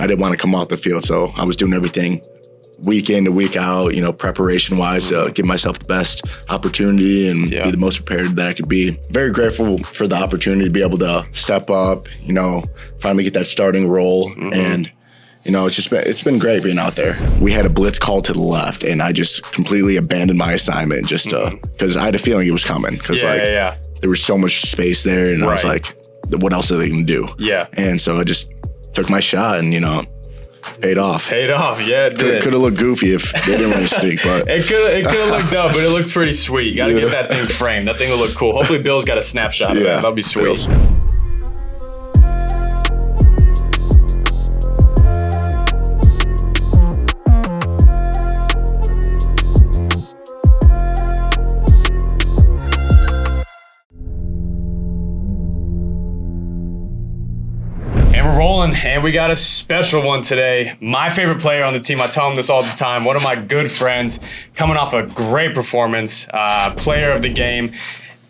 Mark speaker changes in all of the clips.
Speaker 1: I didn't want to come off the field. So I was doing everything week in to week out, preparation wise, to give myself the best opportunity and be the most prepared that I could be. Very grateful for the opportunity to be able to step up, finally get that starting role. And, it's been great being out there. We had a blitz call to the left and I just completely abandoned my assignment just because I had a feeling it was coming because there was so much space there and I was like, what else are they going to do? Yeah. And so I just took my shot and, paid off.
Speaker 2: Yeah, it did.
Speaker 1: Could have looked goofy if they didn't want to sneak, but
Speaker 2: it could have looked dumb, but it looked pretty sweet. You got to get that thing framed. That thing will look cool. Hopefully, Bill's got a snapshot of that. That'll be sweet. Bills. And we got a special one today. My favorite player on the team. I tell him this all the time. One of my good friends, coming off a great performance, player of the game,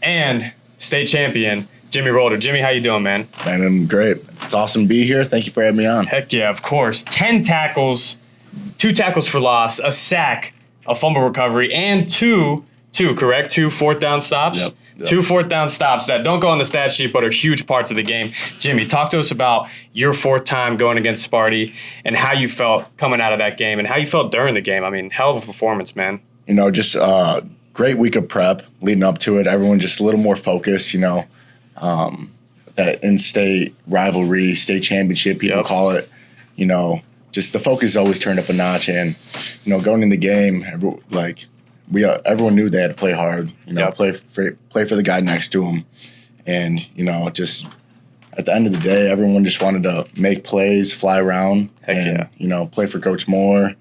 Speaker 2: and state champion, Jimmy Rolder. Jimmy, how you doing, man?
Speaker 1: Man, I'm great. It's awesome to be here. Thank you for having me on.
Speaker 2: Heck yeah, of course. 10 tackles, 2 tackles for loss, a sack, a fumble recovery, and two fourth down stops. Yep. 2 fourth down stops that don't go on the stat sheet but are huge parts of the game. Jimmy, talk to us about your 4th time going against Sparty and how you felt coming out of that game and how you felt during the game. I mean, hell of a performance, man.
Speaker 1: Just a great week of prep leading up to it. Everyone just a little more focused, that in-state rivalry, state championship, people call it, just the focus is always turned up a notch. And, going in the game, everyone knew they had to play hard, play for the guy next to them. And, just at the end of the day, everyone just wanted to make plays, fly around, play for Coach Moore,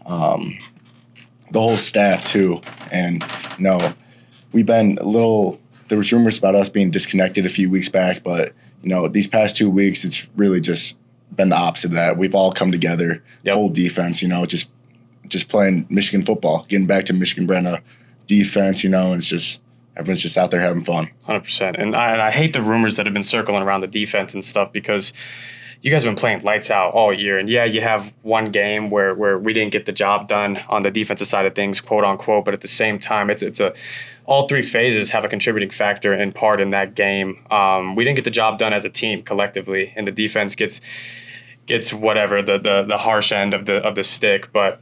Speaker 1: the whole staff too. And, we've been there was rumors about us being disconnected a few weeks back, but, these past 2 weeks, it's really just been the opposite of that. We've all come together, whole defense, just playing Michigan football, getting back to Michigan Brenna defense, and it's just everyone's just out there having fun.
Speaker 2: 100%. And I hate the rumors that have been circling around the defense and stuff because you guys have been playing lights out all year. And yeah, you have one game where we didn't get the job done on the defensive side of things, quote unquote. But at the same time, all 3 phases have a contributing factor in part in that game. We didn't get the job done as a team collectively, and the defense gets whatever the harsh end of the stick, but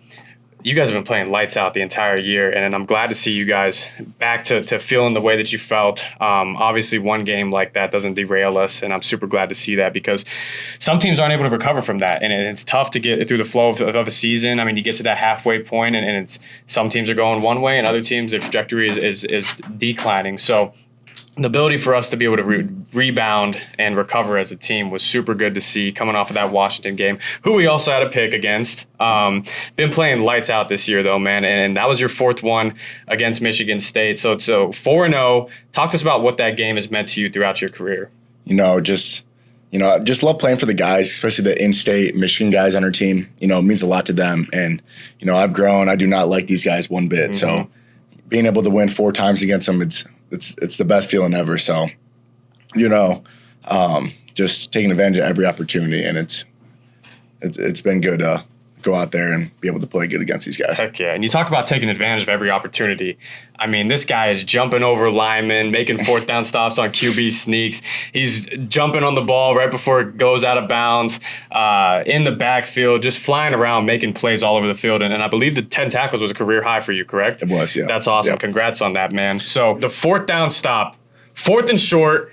Speaker 2: you guys have been playing lights out the entire year, and I'm glad to see you guys back to feeling the way that you felt. Obviously, one game like that doesn't derail us, and I'm super glad to see that because some teams aren't able to recover from that, and it's tough to get through the flow of a season. I mean, you get to that halfway point, and it's some teams are going one way, and other teams, their trajectory is declining. So the ability for us to be able to rebound and recover as a team was super good to see coming off of that Washington game, who we also had a pick against. Been playing lights out this year, though, man, and that was your 4th one against Michigan State. So 4-0. Talk to us about what that game has meant to you throughout your career.
Speaker 1: Just love playing for the guys, especially the in-state Michigan guys on our team. It means a lot to them. And, I've grown. I do not like these guys one bit. So being able to win 4 times against them, it's the best feeling ever. So, just taking advantage of every opportunity, and it's been good to go out there and be able to play good against these guys.
Speaker 2: Heck yeah. And you talk about taking advantage of every opportunity. I mean, this guy is jumping over linemen, making 4th down stops on QB sneaks. He's jumping on the ball right before it goes out of bounds, in the backfield, just flying around, making plays all over the field. And I believe the 10 tackles was a career high for you, correct?
Speaker 1: It was, yeah.
Speaker 2: That's awesome.
Speaker 1: Yep.
Speaker 2: Congrats on that, man. So the 4th down stop, 4th and short,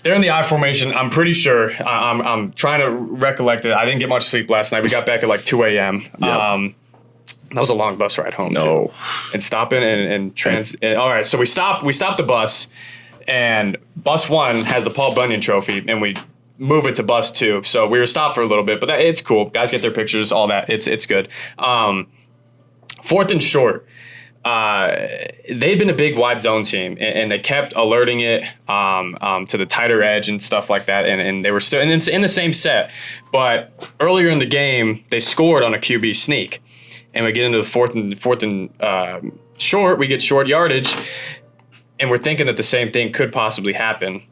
Speaker 2: they're in the I formation. I'm pretty sure. I'm trying to recollect it. I didn't get much sleep last night. We got back at like 2 a.m. Yep. That was a long bus ride home too. And stopping and all right, so we stop the bus, and bus 1 has the Paul Bunyan Trophy, and we move it to bus 2. So we were stopped for a little bit, but it's cool. Guys get their pictures, all that. It's good. 4th and short. They'd been a big wide zone team, and they kept alerting it to the tighter edge and stuff like that, and they were still in the same set. But earlier in the game, they scored on a QB sneak, and we get into the fourth and short. We get short yardage, and we're thinking that the same thing could possibly happen.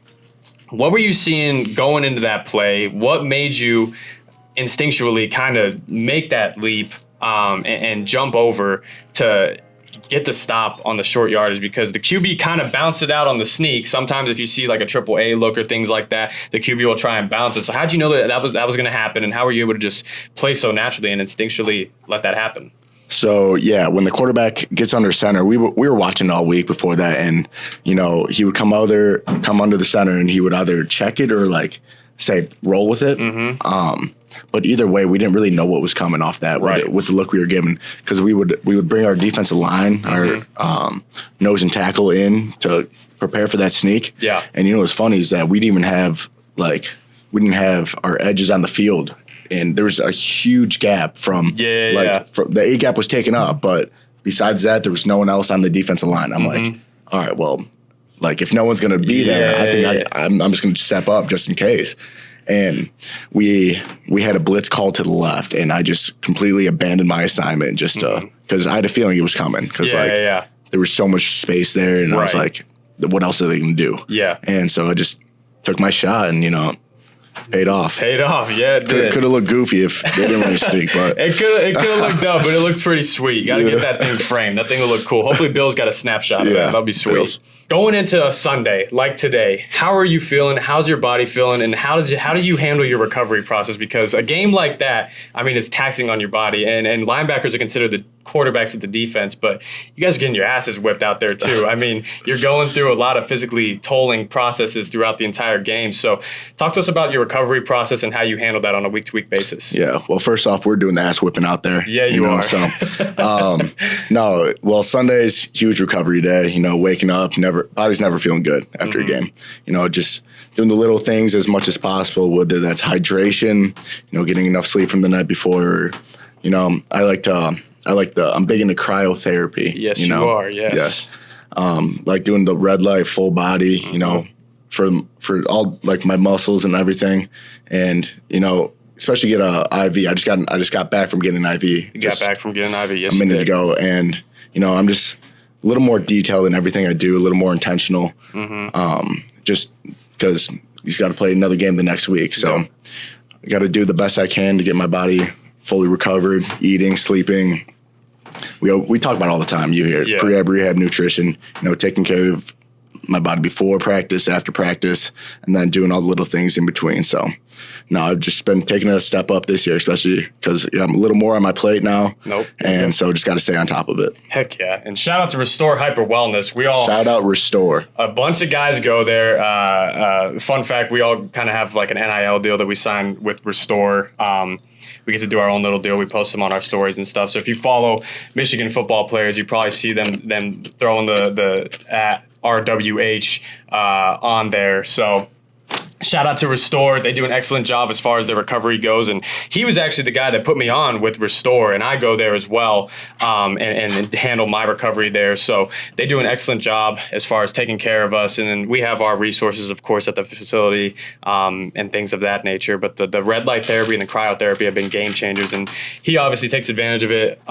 Speaker 2: What were you seeing going into that play? What made you instinctually kind of make that leap and jump over to get the stop on the short yardage, because the QB kind of bounced it out on the sneak. Sometimes if you see like a triple A look or things like that, the QB will try and bounce it. So how'd you know that was going to happen, and how were you able to just play so naturally and instinctually let that happen?
Speaker 1: So yeah, when the quarterback gets under center, we were watching all week before that, and he would come under the center, and he would either check it or like say roll with it. But either way, we didn't really know what was coming off that with the look we were given, because we would bring our defensive line, our nose and tackle in to prepare for that sneak.
Speaker 2: Yeah.
Speaker 1: And what's funny is that we didn't have our edges on the field, and there was a huge gap from from the A gap was taken up, but besides that, there was no one else on the defensive line. I'm like, all right, well, like if no one's gonna be there, I think I'm just gonna step up just in case. And we had a blitz call to the left, and I just completely abandoned my assignment just because I had a feeling it was coming, because there was so much space there, and I was like, what else are they going to do?
Speaker 2: Yeah.
Speaker 1: And so I just took my shot, and paid off.
Speaker 2: Yeah, it did.
Speaker 1: Could have looked goofy if they didn't really sneak, but
Speaker 2: it could have looked dumb, but it looked pretty sweet. Got to get that thing framed. That thing will look cool. Hopefully, Bill's got a snapshot of that. That'll be sweet. Bills. Going into a Sunday like today, how are you feeling? How's your body feeling? And how do you handle your recovery process? Because a game like that, I mean, it's taxing on your body, and linebackers are considered the quarterbacks of the defense, but you guys are getting your asses whipped out there too. I mean, you're going through a lot of physically tolling processes throughout the entire game. So talk to us about your recovery process and how you handle that on a week-to-week basis. Yeah,
Speaker 1: well, first off, we're doing the ass whipping out there.
Speaker 2: Yeah, you are.
Speaker 1: So, Sunday's huge recovery day. Waking up, body's never feeling good after a game. Just doing the little things as much as possible, whether that's hydration, getting enough sleep from the night before. I'm big into cryotherapy.
Speaker 2: Yes, you are. Yes.
Speaker 1: Like doing the red light full body, for all like my muscles and everything. And, especially get a IV. I just got back from getting an IV.
Speaker 2: You got back from getting an IV, yes,
Speaker 1: a minute ago. And, I'm just a little more detailed in everything I do, a little more intentional. Just because he's got to play another game the next week. So I got to do the best I can to get my body fully recovered, eating, sleeping. We talk about it all the time. You hear pre-ab, rehab, nutrition, taking care of my body before practice, after practice, and then doing all the little things in between. So, I've just been taking a step up this year, especially because I'm a little more on my plate now. And so just got to stay on top of it.
Speaker 2: Heck yeah. And shout out to Restore Hyper Wellness.
Speaker 1: Shout out Restore.
Speaker 2: A bunch of guys go there. Fun fact, we all kind of have like an NIL deal that we signed with Restore. We get to do our own little deal. We post them on our stories and stuff. So if you follow Michigan football players, you probably see them throwing the at RWH on there. So shout out to Restore. They do an excellent job as far as their recovery goes. And he was actually the guy that put me on with Restore, and I go there as well and handle my recovery there. So they do an excellent job as far as taking care of us. And then we have our resources, of course, at the facility and things of that nature. But the red light therapy and the cryotherapy have been game changers. And he obviously takes advantage of it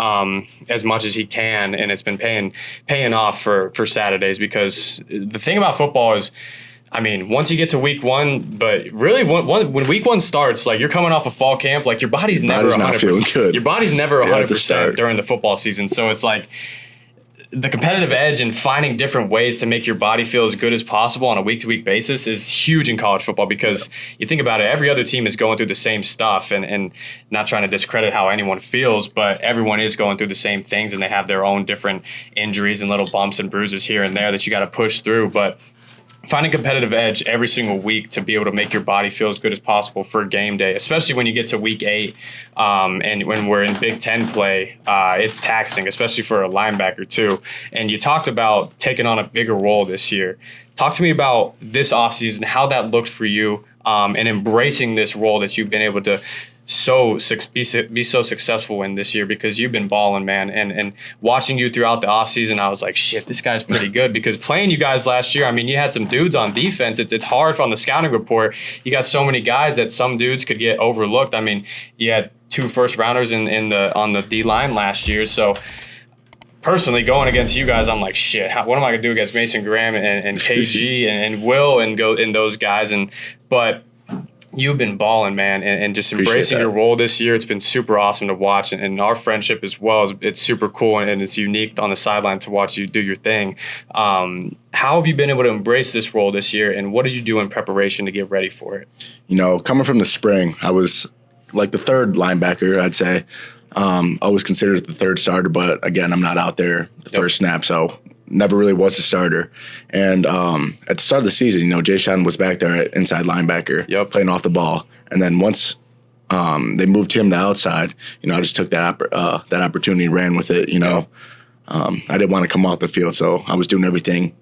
Speaker 2: as much as he can. And it's been paying off for Saturdays, because the thing about football is, I mean, once you get to week one, but really when week one starts, like you're coming off of fall camp, like your body's never 100%.
Speaker 1: Not feeling good.
Speaker 2: Your body's never 100% during the football season. So it's like the competitive edge and finding different ways to make your body feel as good as possible on a week-to-week basis is huge in college football, because you think about it, every other team is going through the same stuff, and not trying to discredit how anyone feels, but everyone is going through the same things, and they have their own different injuries and little bumps and bruises here and there that you got to push through. But finding competitive edge every single week to be able to make your body feel as good as possible for game day, especially when you get to week 8 and when we're in Big Ten play, it's taxing, especially for a linebacker too. And you talked about taking on a bigger role this year. Talk to me about this offseason, how that looked for you, and embracing this role that you've been able to be so successful in this year, because you've been balling, man. And watching you throughout the offseason, I was like, shit, this guy's pretty good. Because playing you guys last year, I mean, you had some dudes on defense. It's hard on the scouting report. You got so many guys that some dudes could get overlooked. I mean, you had 2 first-rounders on the D-line last year. So personally, going against you guys, I'm like, shit, what am I going to do against Mason Graham and KG and Will and go in those guys? But you've been balling, man, and just
Speaker 1: Appreciate
Speaker 2: embracing
Speaker 1: that.
Speaker 2: your role this year. It's been super awesome to watch, and our friendship as well it's super cool, and it's unique on the sideline to watch you do your thing. How have you been able to embrace this role this year, and what did you do in preparation to get ready for it?
Speaker 1: Coming from the spring, I was like the third linebacker, I'd say. I was considered the third starter, but again, I'm not out there the first snap, so never really was a starter. And at the start of the season, Jay Sean was back there at inside linebacker, playing off the ball. And then once they moved him to outside, I just took that opportunity and ran with it. I didn't want to come off the field, so I was doing everything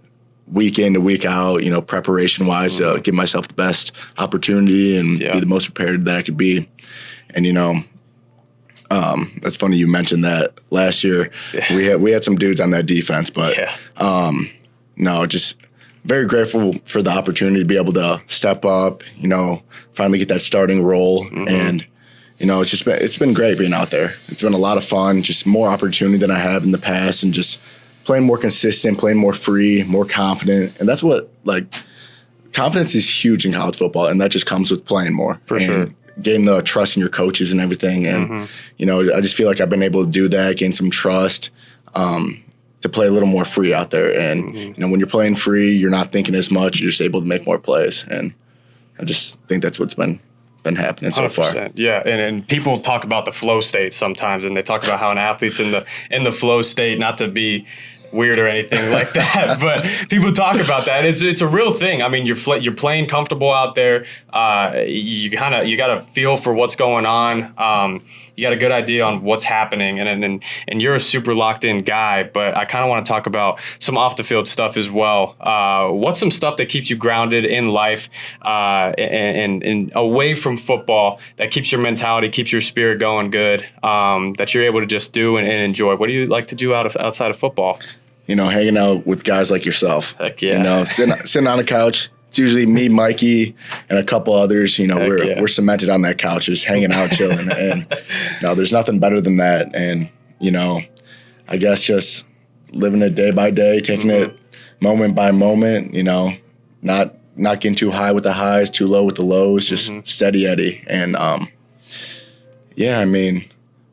Speaker 1: week in to week out, preparation wise, to give myself the best opportunity and be the most prepared that I could be. And that's funny you mentioned that. Last year we had some dudes on that defense, but no, just very grateful for the opportunity to be able to step up, finally get that starting role. And it's been great being out there. It's been a lot of fun, just more opportunity than I have in the past, and just playing more consistent, playing more free, more confident. And that's what, confidence is huge in college football, and that just comes with playing more.
Speaker 2: For sure.
Speaker 1: Gain the trust in your coaches and everything. And, I just feel like I've been able to do that, gain some trust, to play a little more free out there. And, when you're playing free, you're not thinking as much. You're just able to make more plays. And I just think that's what's been happening so
Speaker 2: 100%.
Speaker 1: far.
Speaker 2: Yeah, and people talk about the flow state sometimes, and they talk about how an athlete's in the flow state, not to be weird or anything like that, but people talk about that. It's a real thing. I mean, you're playing comfortable out there. You got a feel for what's going on. You got a good idea on what's happening, and you're a super locked in guy. But I kind of want to talk about some off the field stuff as well. What's some stuff that keeps you grounded in life, and away from football, that keeps your mentality, keeps your spirit going good, that you're able to just do and enjoy? What do you like to do outside of football?
Speaker 1: Hanging out with guys like yourself.
Speaker 2: Heck yeah.
Speaker 1: Sitting on a couch. It's usually me, Mikey, and a couple others. We're cemented on that couch, just hanging out, chilling. And there's nothing better than that. And I guess just living it day by day, taking it moment by moment. Not getting too high with the highs, too low with the lows, just steady Eddie. And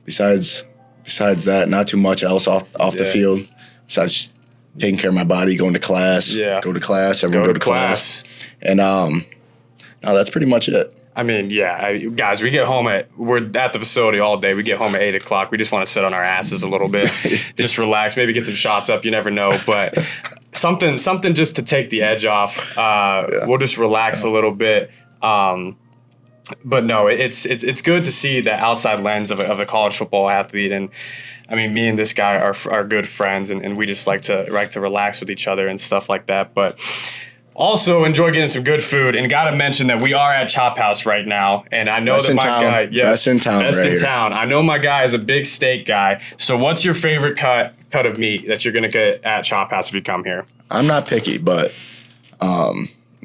Speaker 1: besides that, not too much else off the field. Besides just taking care of my body, going to class, go to class, everyone go to class. And no, that's pretty much it.
Speaker 2: Guys, we're at the facility all day. We get home at 8 o'clock. We just want to sit on our asses a little bit, just relax, maybe get some shots up. You never know, but something just to take the edge off. We'll just relax a little bit. But no, it's good to see the outside lens of a college football athlete. And me and this guy are good friends, and we just like to relax with each other and stuff like that. But also enjoy getting some good food. And got to mention that we are at Chop House right now. And I know that my guy,
Speaker 1: best in town.
Speaker 2: I know my guy is a big steak guy. So what's your favorite cut of meat that you're going to get at Chop House if you come here?
Speaker 1: I'm not picky, but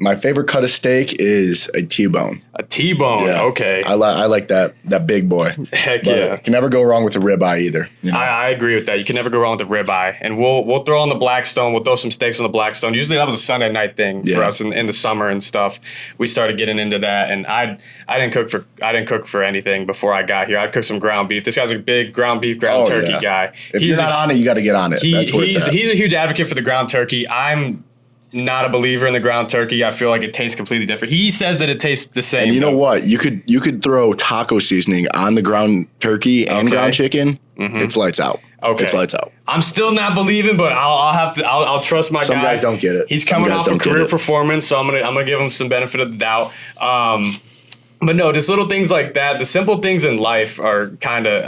Speaker 1: my favorite cut of steak is a T-bone.
Speaker 2: A T-bone, okay.
Speaker 1: I like that big boy.
Speaker 2: Heck
Speaker 1: but
Speaker 2: yeah.
Speaker 1: You can never go wrong with a ribeye either.
Speaker 2: I agree with that. You can never go wrong with the ribeye. And we'll throw on the Blackstone. We'll throw some steaks on the Blackstone. Usually that was a Sunday night thing for us in the summer and stuff. We started getting into that, and I didn't cook for anything before I got here. I cooked some ground beef. This guy's a big ground beef, ground turkey guy.
Speaker 1: If you're not on it, you got to get on it. That's what it's at.
Speaker 2: He's a huge advocate for the ground turkey. I'm not a believer in the ground turkey. I feel like it tastes completely different. He says that it tastes the same.
Speaker 1: And you know what? You could throw taco seasoning on the ground turkey and ground chicken. It's lights out.
Speaker 2: Okay.
Speaker 1: It's lights out.
Speaker 2: I'm still not believing, but I'll trust my guy.
Speaker 1: Some guys don't get it.
Speaker 2: He's coming off a career performance, so I'm gonna give him some benefit of the doubt. But no, just little things like that. The simple things in life are kind of.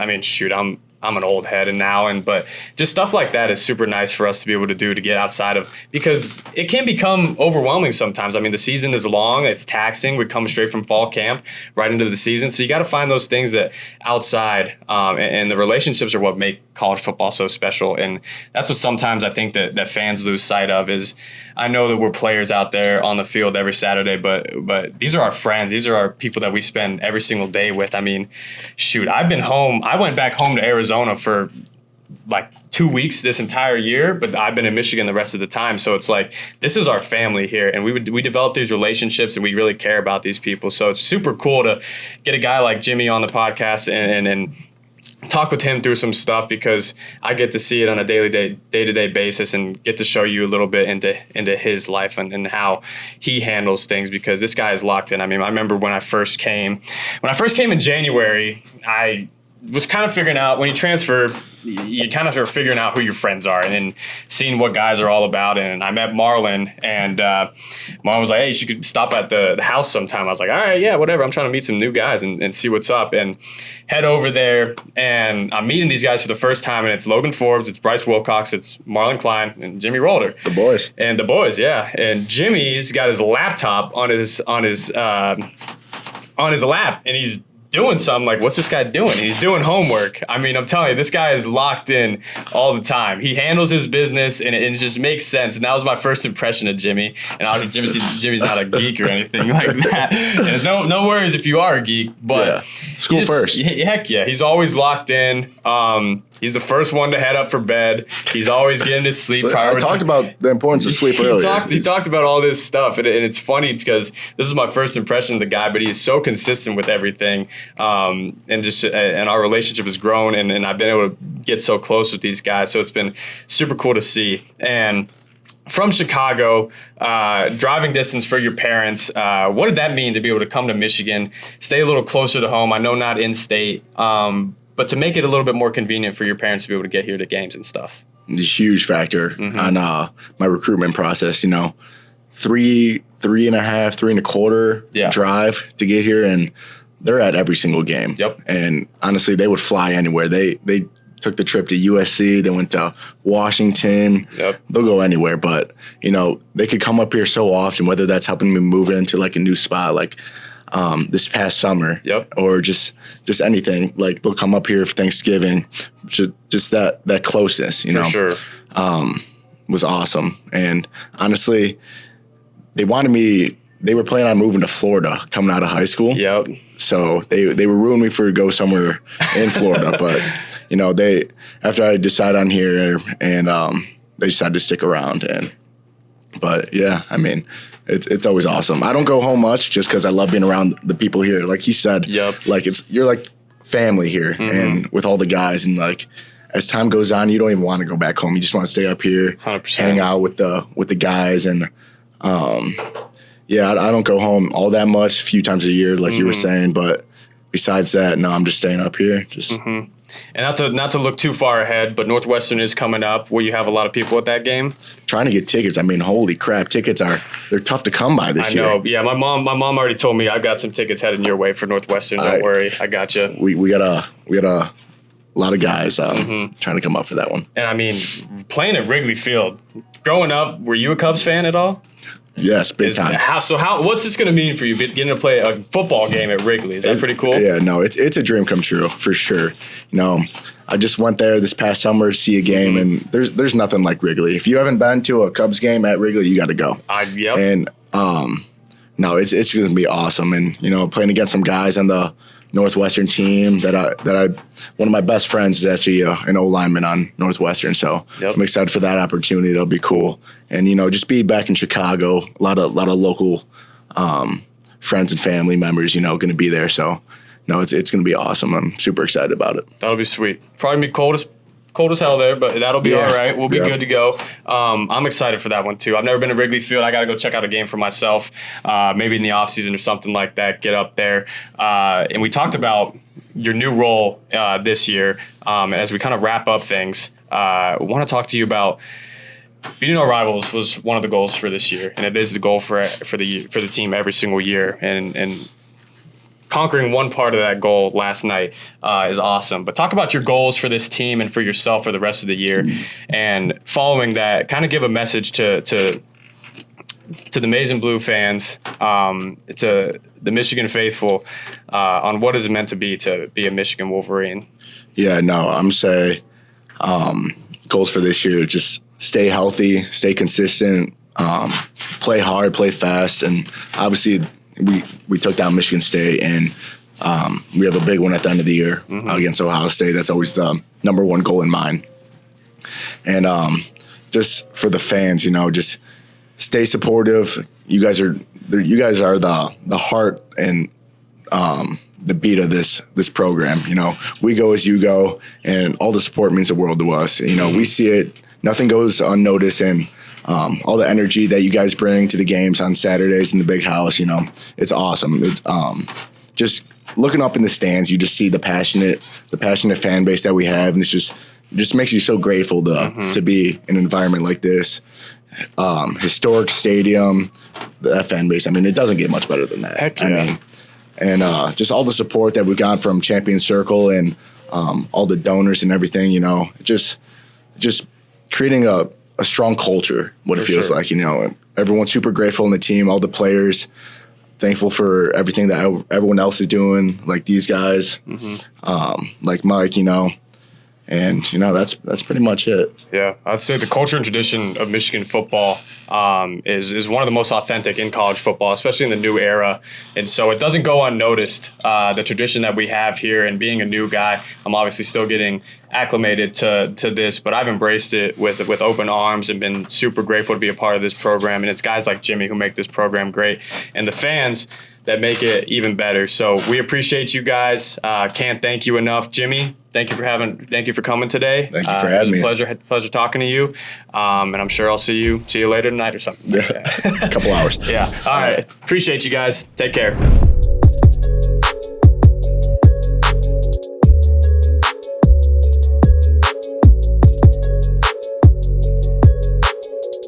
Speaker 2: I'm an old head but just stuff like that is super nice for us to be able to do, to get outside of, because it can become overwhelming sometimes. The season is long, it's taxing. We come straight from fall camp right into the season. So you got to find those things that outside, and the relationships are what make college football so special. And that's what sometimes I think that fans lose sight of is, I know that we're players out there on the field every Saturday, but these are our friends. These are our people that we spend every single day with. I've been home. I went back home to Arizona for like 2 weeks this entire year, but I've been in Michigan the rest of the time. So it's like, this is our family here. And we develop these relationships and we really care about these people. So it's super cool to get a guy like Jimmy on the podcast and talk with him through some stuff, because I get to see it on a day-to-day basis and get to show you a little bit into his life and how he handles things, because this guy is locked in. I mean, I remember when I first came in January, I was kind of figuring out, when you transfer, you kind of are figuring out who your friends are and then seeing what guys are all about. And I met Marlon, and Marlon was like, hey, you could stop at the house sometime. I was like, all right, yeah, whatever. I'm trying to meet some new guys and see what's up, and head over there. And I'm meeting these guys for the first time, and it's Logan Forbes, it's Bryce Wilcox, it's Marlon Klein, and Jimmy Rolder.
Speaker 1: The boys,
Speaker 2: yeah. And Jimmy's got his laptop on his lap, and he's doing something. Like, what's this guy doing? He's doing homework. I mean, I'm telling you, this guy is locked in all the time. He handles his business, and it just makes sense. And that was my first impression of Jimmy. And obviously, Jimmy's not a geek or anything like that. And there's no worries if you are a geek, but
Speaker 1: yeah. School first.
Speaker 2: Heck yeah, he's always locked in. He's the first one to head up for bed. He's always getting his sleep.
Speaker 1: So I talked about the importance of sleep earlier.
Speaker 2: He talked about all this stuff, and it's funny because this is my first impression of the guy, but he's so consistent with everything, and our relationship has grown, and I've been able to get so close with these guys, so it's been super cool to see. And from Chicago, driving distance for your parents, what did that mean to be able to come to Michigan, stay a little closer to home? I know not in state, but to make it a little bit more convenient for your parents to be able to get here to games and stuff.
Speaker 1: It's a huge factor on my recruitment process. 3.25 drive to get here, and they're at every single game.
Speaker 2: Yep.
Speaker 1: And honestly, they would fly anywhere. They took the trip to USC. They went to Washington.
Speaker 2: Yep.
Speaker 1: They'll go anywhere. But they could come up here so often, whether that's helping me move into like a new spot, like this past summer, or just anything. Like, they'll come up here for Thanksgiving. Just that closeness,
Speaker 2: For sure.
Speaker 1: Was awesome. And honestly, they wanted me. They were planning on moving to Florida coming out of high school.
Speaker 2: Yep.
Speaker 1: So they were ruining me for to go somewhere in Florida. But they, after I decided on here, and they decided to stick around. But yeah, I mean, it's always awesome. I don't go home much just because I love being around the people here. Like he said, like you're like family here, and with all the guys, and like as time goes on, you don't even want to go back home. You just want to stay up here,
Speaker 2: 100%.
Speaker 1: Hang out with the guys, and yeah, I don't go home all that much, a few times a year, like you were saying. But besides that, no, I'm just staying up here. Just.
Speaker 2: And not to look too far ahead, but Northwestern is coming up. Will you have a lot of people at that game?
Speaker 1: Trying to get tickets. I mean, holy crap, they're tough to come by this year.
Speaker 2: I know. Yeah, my mom already told me I've got some tickets heading your way for Northwestern. Don't worry, I got you.
Speaker 1: We got a lot of guys trying to come up for that one.
Speaker 2: And I mean, playing at Wrigley Field. Growing up, were you a Cubs fan at all?
Speaker 1: Yes, big time.
Speaker 2: What's this going to mean for you, getting to play a football game at Wrigley? Is that pretty cool?
Speaker 1: Yeah, no, it's a dream come true for sure. I just went there this past summer to see a game, and there's nothing like Wrigley. If you haven't been to a Cubs game at Wrigley, you got to go.
Speaker 2: Yep.
Speaker 1: And no, it's going to be awesome. And playing against some guys on the Northwestern team that I one of my best friends is actually an O lineman on Northwestern, so I'm excited for that opportunity. It'll be cool, and just be back in Chicago. A lot of local friends and family members, going to be there. So no, it's going to be awesome. I'm super excited about it.
Speaker 2: That'll be sweet. Probably be cold as hell there, but that'll be all right. We'll be good to go. I'm excited for that one too. I've never been to Wrigley Field. I got to go check out a game for myself, maybe in the offseason or something like that, get up there. And we talked about your new role this year. As we kind of wrap up things, I want to talk to you about beating our rivals was one of the goals for this year, and it is the goal for the team every single year. And conquering one part of that goal last night is awesome. But talk about your goals for this team and for yourself for the rest of the year. And following that, kind of give a message to the Maize and Blue fans, to the Michigan faithful, on what is it meant to be a Michigan Wolverine.
Speaker 1: Yeah, no, I'm saying goals for this year, just stay healthy, stay consistent, play hard, play fast, and obviously we took down Michigan State, and we have a big one at the end of the year against Ohio State. That's always the number one goal in mind. And just for the fans, just stay supportive. You guys are the heart and the beat of this program. We go as you go, and all the support means the world to us. We see it. Nothing goes unnoticed, and all the energy that you guys bring to the games on Saturdays in the big house, it's awesome. It's just looking up in the stands, you just see the passionate fan base that we have, and it just makes you so grateful to be in an environment like this. Historic stadium, that fan base. It doesn't get much better than that.
Speaker 2: Heck yeah.
Speaker 1: And just all the support that we got from Champion Circle and all the donors and everything, just creating a strong culture, what it feels like, everyone's super grateful in the team, all the players, thankful for everything that everyone else is doing, like these guys, like Mike, and that's pretty much it.
Speaker 2: Yeah, I'd say the culture and tradition of Michigan football is one of the most authentic in college football, especially in the new era. And so it doesn't go unnoticed. The tradition that we have here, and being a new guy, I'm obviously still getting acclimated to this, but I've embraced it with open arms and been super grateful to be a part of this program. And it's guys like Jimmy who make this program great, and the fans that make it even better. So we appreciate you guys. Can't thank you enough, Jimmy. Thank you for coming today.
Speaker 1: Thank you for having me.
Speaker 2: It was a pleasure talking to you. And I'm sure I'll see you later tonight or something.
Speaker 1: Yeah, a couple hours.
Speaker 2: Yeah. All right. Appreciate you guys. Take care.